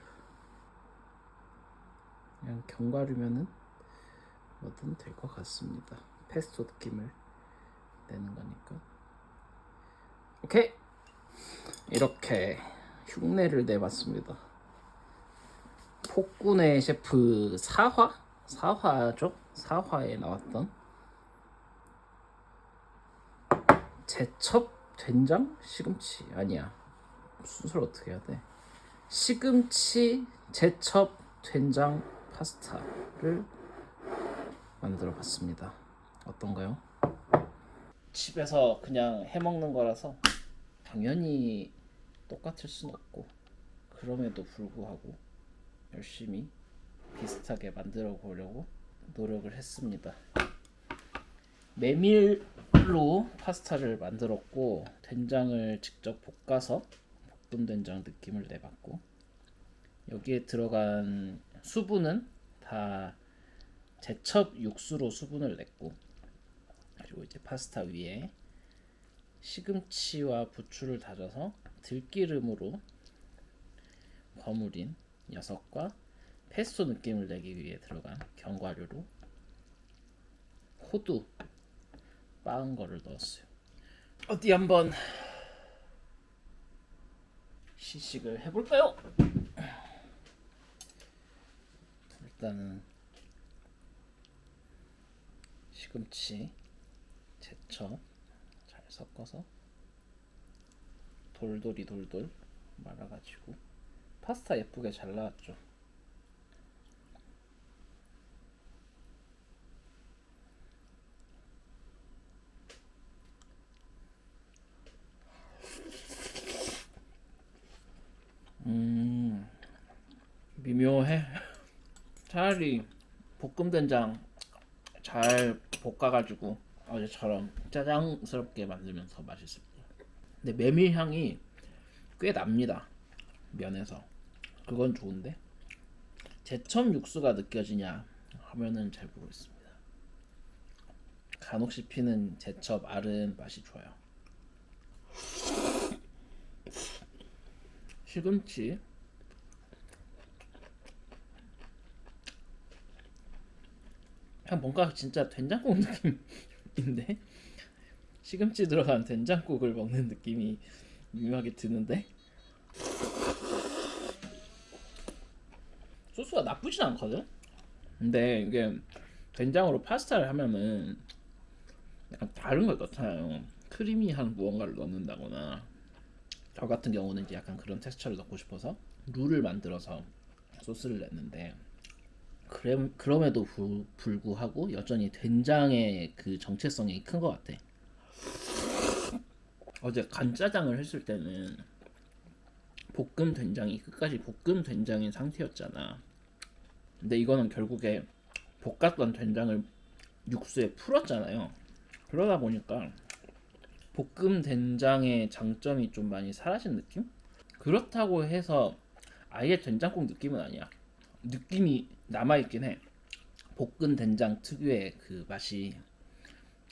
그냥 견과류면은 뭐든 될 것 같습니다. 페스토 느낌을 내는 거니까. 오케이, 이렇게 흉내를 내봤습니다. 폭군의 셰프 사화죠? 사화에 나왔던 제첩 된장 시금치 아니야. 순서를 어떻게 해야 돼? 시금치 제첩 된장 파스타를 만들어 봤습니다. 어떤가요? 집에서 그냥 해먹는 거라서 당연히 똑같을 순 없고 그럼에도 불구하고 열심히 비슷하게 만들어 보려고 노력을 했습니다. 메밀로 파스타를 만들었고 된장을 직접 볶아서 볶은 된장 느낌을 내봤고 여기에 들어간 수분은 다 제첩 육수로 수분을 냈고 그리고 이제 파스타 위에 시금치와 부추를 다져서 들기름으로 버무린 녀석과 페스토 느낌을 내기 위해 들어간 견과류로 호두 빻은 거를 넣었어요. 어디 한번 시식을 해볼까요? 일단은 시금치 제첩 잘 섞어서 돌돌이 말아가지고 파스타 예쁘게 잘 나왔죠. 미묘해. 차라리 볶음 된장 잘 볶아가지고 어제처럼 짜장스럽게 만들면 더 맛있을 거예요. 근데 메밀 향이 꽤 납니다. 면에서. 그건 좋은데 제첩 육수가 느껴지냐 하면은 잘 모르겠습니다. 간혹 씹히는 제첩 알은 맛이 좋아요. 시금치 그냥 뭔가 진짜 된장국 느낌인데 시금치 들어간 된장국을 먹는 느낌이 미묘하게 드는데 소스가 나쁘진 않거든. 근데 이게 된장으로 파스타를 하면은 약간 다른 것 같아요. 크리미한 무언가를 넣는다거나 저 같은 경우는 이제 약간 그런 텍스처를 넣고 싶어서 룰을 만들어서 소스를 냈는데 그럼에도 불구하고 여전히 된장의 그 정체성이 큰 것 같아. 어제 간짜장을 했을 때는 볶음 된장이 끝까지 볶음 된장인 상태였잖아. 근데 이거는 결국에 볶았던 된장을 육수에 풀었잖아요. 그러다 보니까 볶음 된장의 장점이 좀 많이 사라진 느낌? 그렇다고 해서 아예 된장국 느낌은 아니야. 느낌이 남아있긴 해. 볶은 된장 특유의 그 맛이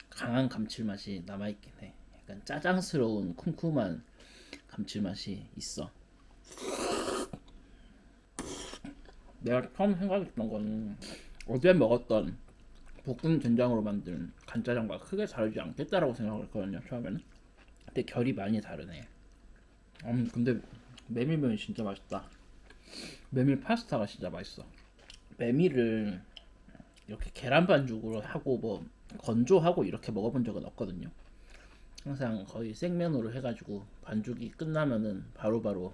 강한 감칠맛이 남아있긴 해. 약간 짜장스러운 쿰쿰한 감칠맛이 있어. 내가 처음 생각했던 거는 어제 먹었던 볶음 된장으로 만든 간짜장과 크게 다르지 않겠다라고 생각을 했거든요, 처음에는. 근데 결이 많이 다르네. 근데 메밀면이 진짜 맛있다. 메밀 파스타가 진짜 맛있어. 메밀을 이렇게 계란 반죽으로 하고 뭐 건조하고 이렇게 먹어본 적은 없거든요. 항상 거의 생면으로 해가지고 반죽이 끝나면은 바로바로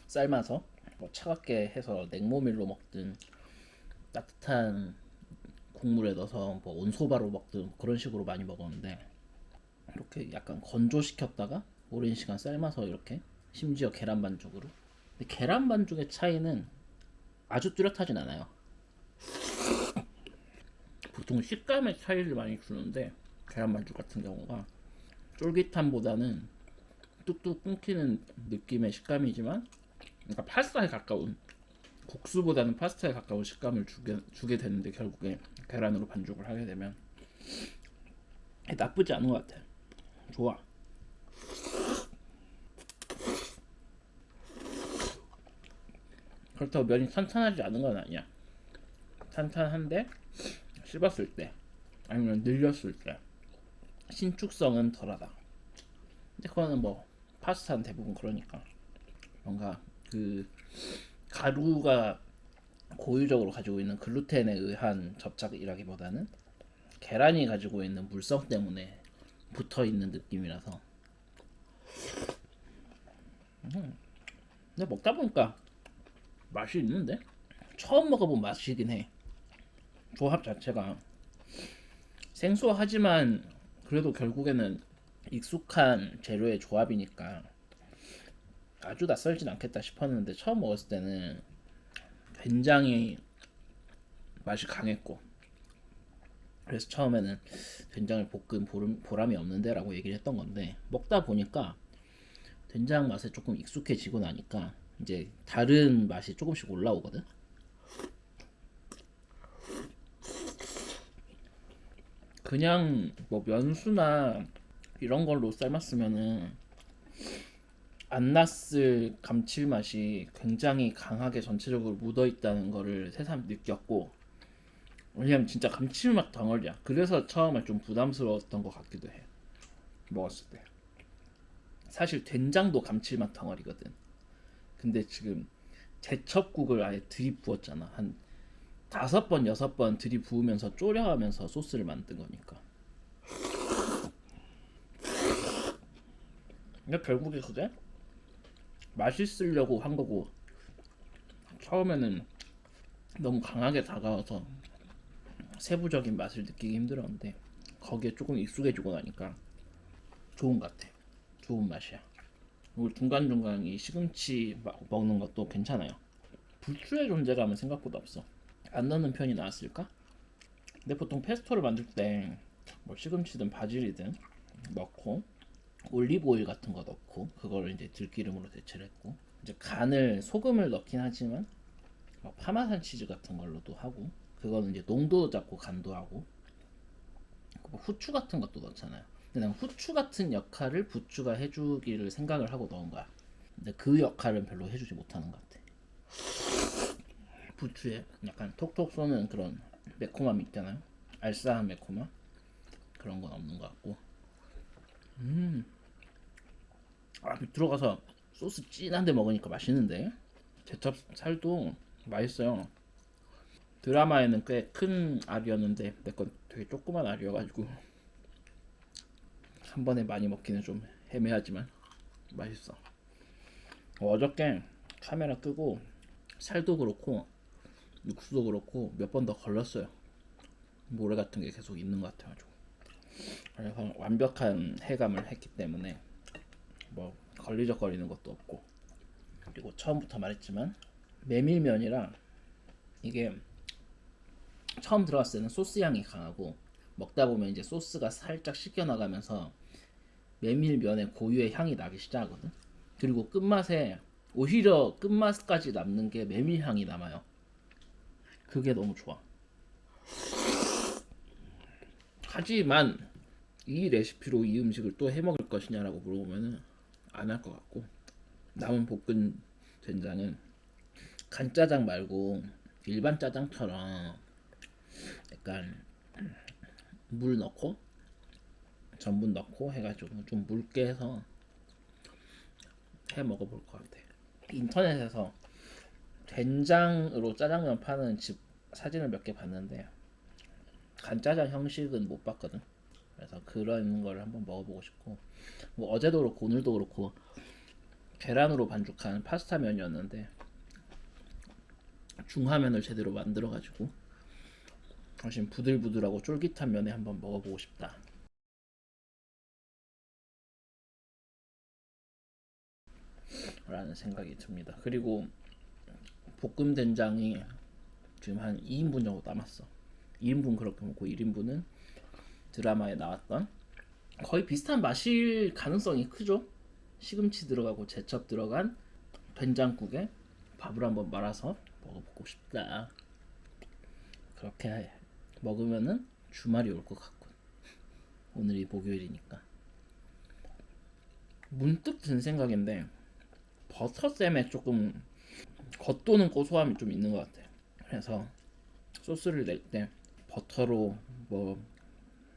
삶아서 뭐 차갑게 해서 냉모밀로 먹든 따뜻한 국물에 넣어서 뭐 온소바로 먹든 그런 식으로 많이 먹었는데, 이렇게 약간 건조시켰다가 오랜 시간 삶아서 이렇게, 심지어 계란 반죽으로. 근데 계란 반죽의 차이는 아주 뚜렷하진 않아요. 보통 식감의 차이를 많이 주는데 계란 반죽 같은 경우가 쫄깃함보다는 뚝뚝 끊기는 느낌의 식감이지만, 그러니까 파스타에 가까운, 국수보다는 파스타에 가까운 식감을 주게 되는데, 결국에 계란으로 반죽을 하게 되면 나쁘지 않은 것 같아. 좋아. 그렇다고 면이 탄탄하지 않은 건 아니야. 탄탄한데 씹었을 때 아니면 늘렸을 때 신축성은 덜하다. 근데 그거는 뭐 파스타는 대부분 그러니까, 뭔가 그 가루가 고유적으로 가지고 있는 글루텐에 의한 접착이라기보다는 계란이 가지고 있는 물성 때문에 붙어 있는 느낌이라서. 근데 먹다 보니까 맛이 있는데, 처음 먹어본 맛이긴 해. 조합 자체가 생소하지만 그래도 결국에는 익숙한 재료의 조합이니까 아주 낯설진 않겠다 싶었는데, 처음 먹었을 때는 된장이 맛이 강했고, 그래서 처음에는 된장을 볶은 보람이 없는데 라고 얘기를 했던 건데, 먹다 보니까 된장 맛에 조금 익숙해지고 나니까 이제 다른 맛이 조금씩 올라오거든. 그냥 뭐 면수나 이런 걸로 삶았으면은 안 났을 감칠맛이 굉장히 강하게 전체적으로 묻어있다는 거를 새삼 느꼈고, 왜냐면 진짜 감칠맛 덩어리야. 그래서 처음에 좀 부담스러웠던 것 같기도 해, 먹었을 때. 사실 된장도 감칠맛 덩어리거든. 근데 지금 제첩국을 아예 들이부었잖아. 한 5번 6번 들이부으면서 졸여하면서 소스를 만든 거니까. 근데 결국에 그게 맛있으려고 한 거고, 처음에는 너무 강하게 다가와서 세부적인 맛을 느끼기 힘들었는데, 거기에 조금 익숙해지고 나니까 좋은 것 같아. 좋은 맛이야. 그리고 중간중간 이 시금치 먹는 것도 괜찮아요. 부추의 존재감은 생각보다 없어. 안 넣는 편이 나았을까? 근데 보통 페스토를 만들 때 뭐 시금치든 바질이든 넣고, 올리브 오일 같은 거 넣고, 그거를 이제 들기름으로 대체를 했고, 이제 간을 소금을 넣긴 하지만 뭐 파마산 치즈 같은 걸로도 하고, 그거는 이제 농도 잡고 간도 하고, 뭐 후추 같은 것도 넣잖아요. 근데 난 후추 같은 역할을 부추가 해주기를 생각을 하고 넣은 거야. 근데 그 역할은 별로 해주지 못하는 것 같아. 부추에 약간 톡톡 쏘는 그런 매콤함이 있잖아요. 알싸한 매콤함, 그런 건 없는 것 같고. 밑으로 가서 소스 진한데 먹으니까 맛있는데, 제첩 살도 맛있어요. 드라마에는 꽤 큰 알이었는데 내 건 되게 조그만 알이어가지고 한 번에 많이 먹기는 좀 애매하지만 맛있어. 어저께 카메라 끄고 살도 그렇고 육수도 그렇고 몇 번 더 걸렀어요. 모래 같은 게 계속 있는 것 같아가지고. 그래서 완벽한 해감을 했기 때문에 뭐 걸리적거리는 것도 없고. 그리고 처음부터 말했지만 메밀면이랑 이게 처음 들어갔을 때는 소스 향이 강하고, 먹다 보면 이제 소스가 살짝 씻겨 나가면서 메밀면의 고유의 향이 나기 시작하거든. 그리고 끝맛에 오히려 끝맛까지 남는 게 메밀 향이 남아요. 그게 너무 좋아. 하지만 이 레시피로 이 음식을 또 해먹을 것이냐라고 물어보면은 안 할 것 같고, 남은 볶은 된장은 간짜장 말고 일반 짜장처럼 약간 물 넣고 전분 넣고 해가지고 좀 묽게 해서 해 먹어볼 것 같아. 인터넷에서 된장으로 짜장면 파는 집 사진을 몇 개 봤는데 간짜장 형식은 못 봤거든. 그래서 그런 걸 한번 먹어보고 싶고, 뭐 어제도 그렇고 오늘도 그렇고 계란으로 반죽한 파스타면이었는데 중화면을 제대로 만들어가지고 훨씬 부들부들하고 쫄깃한 면에 한번 먹어보고 싶다 라는 생각이 듭니다. 그리고 볶음 된장이 지금 한 2인분 정도 남았어. 2인분 그렇게 먹고 1인분은 드라마에 나왔던 거의 비슷한 맛일 가능성이 크죠. 시금치 들어가고 제첩 들어간 된장국에 밥을 한번 말아서 먹어보고 싶다. 그렇게 먹으면은 주말이 올 것 같군. 오늘이 목요일이니까. 문득 든 생각인데 버터쌤에 조금 겉도는 고소함이 좀 있는 것 같아. 그래서 소스를 낼 때 버터로 뭐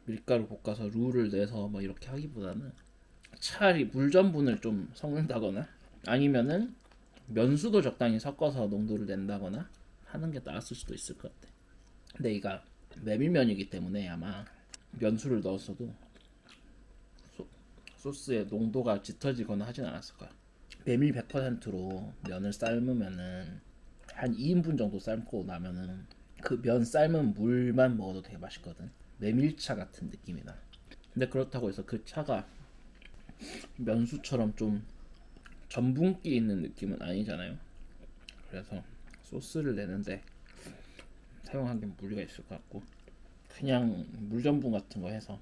밀가루 볶아서 룰을 내서 뭐 이렇게 하기보다는 차라리 물 전분을 좀 섞는다거나 아니면은 면수도 적당히 섞어서 농도를 낸다거나 하는 게 나았을 수도 있을 것 같아. 근데 이가 메밀면이기 때문에 아마 면수를 넣었어도 소스의 농도가 짙어지거나 하진 않았을 거야. 메밀 100%로 면을 삶으면은 한 2인분 정도 삶고 나면은 그 면 삶은 물만 먹어도 되게 맛있거든. 메밀차 같은 느낌이다. 근데 그렇다고 해서 그 차가 면수처럼 좀 전분기 있는 느낌은 아니잖아요. 그래서 소스를 내는데 사용하기엔 무리가 있을 것 같고 그냥 물전분 같은 거 해서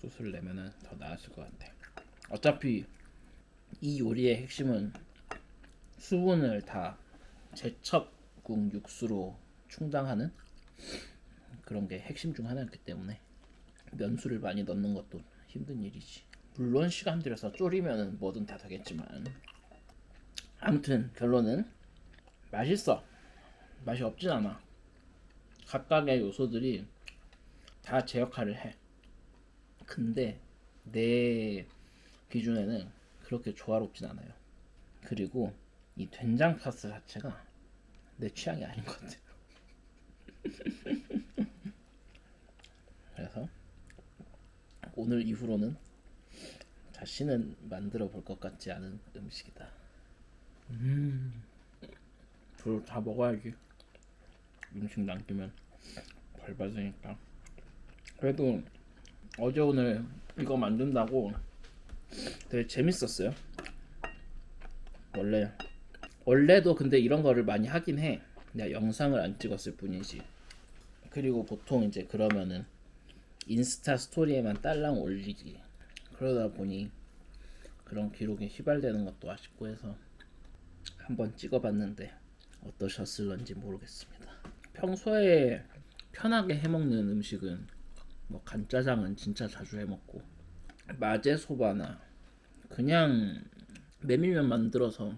소스를 내면은 더 나았을 것 같아. 어차피 이 요리의 핵심은 수분을 다 제첩국 육수로 충당하는 그런 게 핵심 중 하나였기 때문에 면수를 많이 넣는 것도 힘든 일이지. 물론 시간 들여서 졸이면은 뭐든 다 되겠지만 아무튼 결론은 맛있어. 맛이 없진 않아. 각각의 요소들이 다 제 역할을 해. 근데 내 기준에는 그렇게 조화롭진 않아요. 그리고 이 된장 파스 자체가 내 취향이 아닌 것 같아요. 그래서 오늘 이후로는 다시는 만들어 볼 것 같지 않은 음식이다. 그걸 다 먹어야지. 음식 남기면 벌 받으니까. 그래도 어제 오늘 이거 만든다고 되게 재밌었어요. 원래도 근데 이런 거를 많이 하긴 해. 내가 영상을 안 찍었을 뿐이지. 그리고 보통 이제 그러면은 인스타 스토리에만 딸랑 올리지. 그러다 보니 그런 기록이 휘발되는 것도 아쉽고 해서 한번 찍어봤는데 어떠셨을런지 모르겠습니다. 평소에 편하게 해먹는 음식은 뭐 간짜장은 진짜 자주 해먹고 마제소바나 그냥 메밀면 만들어서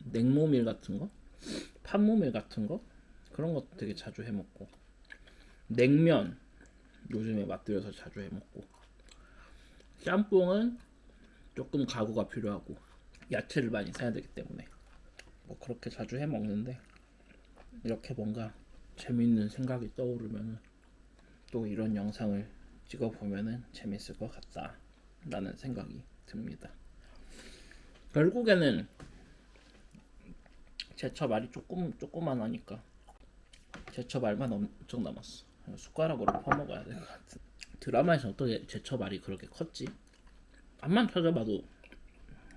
냉모밀 같은 거, 판모밀 같은 거 그런 것도 되게 자주 해먹고 냉면 요즘에 맛들여서 자주 해먹고 짬뽕은 조금 가구가 필요하고 야채를 많이 사야 되기 때문에 뭐 그렇게 자주 해먹는데 이렇게 뭔가 재밌는 생각이 떠오르면 또 이런 영상을 찍어보면 재밌을 것 같다 라는 생각이 듭니다. 결국에는 제첩 알이 조그만하니까 제첩 알만 엄청 남았어. 숟가락으로 퍼먹어야 될 것 같은. 드라마에서 어떻게 제첩 알이 그렇게 컸지? 앞만 찾아봐도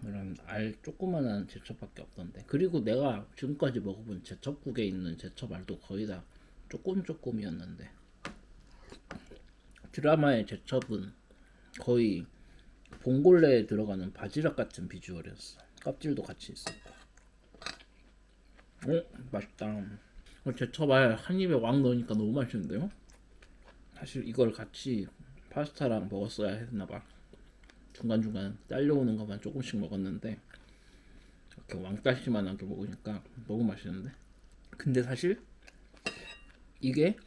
이런 알 조그만한 제첩밖에 없던데. 그리고 내가 지금까지 먹어본 제첩국에 있는 제첩 알도 거의 다 조금이었는데 드라마의 제첩은 거의 봉골레에 들어가는 바지락 같은 비주얼이었어. 껍질도 같이 있었고. 맛있다. 제첩알 한 입에 왕 넣으니까 너무 맛있는데요? 사실 이걸 같이 파스타랑 먹었어야 했나봐. 중간중간 딸려오는 것만 조금씩 먹었는데 이렇게 왕따시만하게 먹으니까 너무 맛있는데. 근데 사실 이게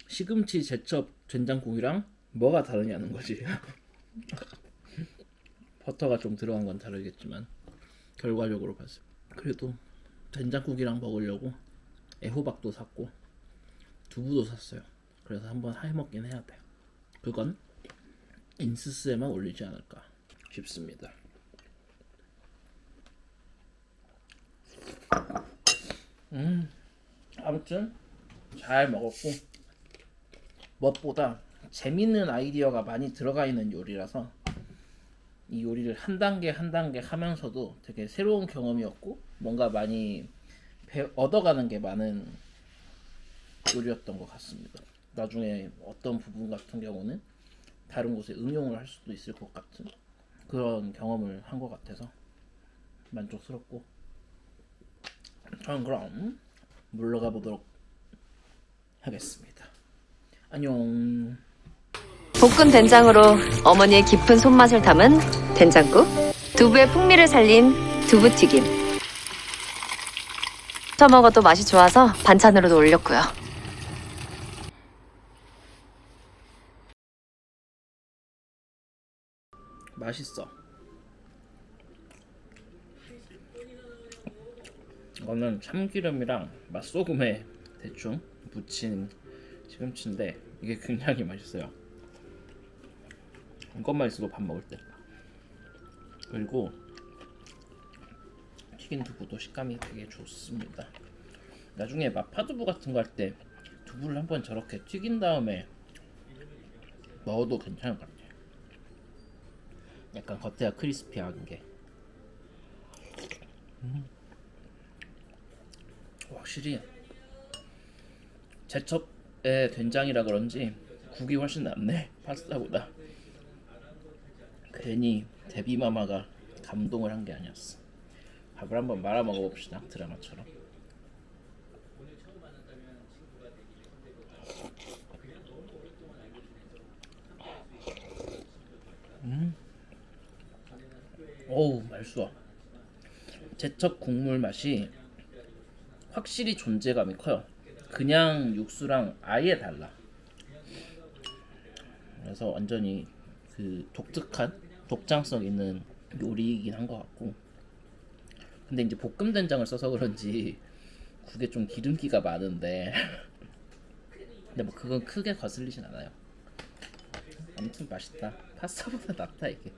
시금치 제첩 된장국이랑 뭐가 다르냐는 거지. 버터가 좀 들어간 건 다르겠지만 결과적으로 봤을 때 그래도 된장국이랑 먹으려고 애호박도 샀고 두부도 샀어요. 그래서 한번 해먹긴 해야 돼. 그건 인스스에만 올리지 않을까 싶습니다. 아무튼 잘 먹었고 무엇보다 재밌는 아이디어가 많이 들어가 있는 요리라서 이 요리를 한 단계 한 단계 하면서도 되게 새로운 경험이었고 뭔가 많이 얻어가는 게 많은 요리였던 것 같습니다. 나중에 어떤 부분 같은 경우는 다른 곳에 응용을 할 수도 있을 것 같은 그런 경험을 한 것 같아서 만족스럽고 저는 그럼 물러가 보도록 하겠습니다. 안녕. 볶은 된장으로 어머니의 깊은 손맛을 담은 된장국, 두부의 풍미를 살린 두부튀김. 쳐 먹어도 맛이 좋아서 반찬으로도 올렸고요. 맛있어. 이거는 참기름이랑 맛소금에 대충 부친 시금치인데 이게 굉장히 맛있어요. 이것만 있어도 밥 먹을 때. 그리고 튀긴 두부도 식감이 되게 좋습니다. 나중에 마파두부 같은 거 할 때 두부를 한번 저렇게 튀긴 다음에 넣어도 괜찮을 것 같아요. 약간 겉에가 크리스피한 게. 확실히 제첩의 된장이라 그런지 국이 훨씬 낫네. 파스타보다. 괜히 데비마마가 감동을 한 게 아니었어. 밥을 한번 말아 먹어봅시다. 드라마처럼. 어우 맛있어. 제첩 국물 맛이 확실히 존재감이 커요. 그냥 육수랑 아예 달라. 그래서 완전히 그 독특한 독창성 있는 요리이긴 한 것 같고, 근데 이제 볶음 된장을 써서 그런지 국에 좀 기름기가 많은데 근데 뭐 그건 크게 거슬리진 않아요. 아무튼 맛있다. 파스타보다 낫다 이게.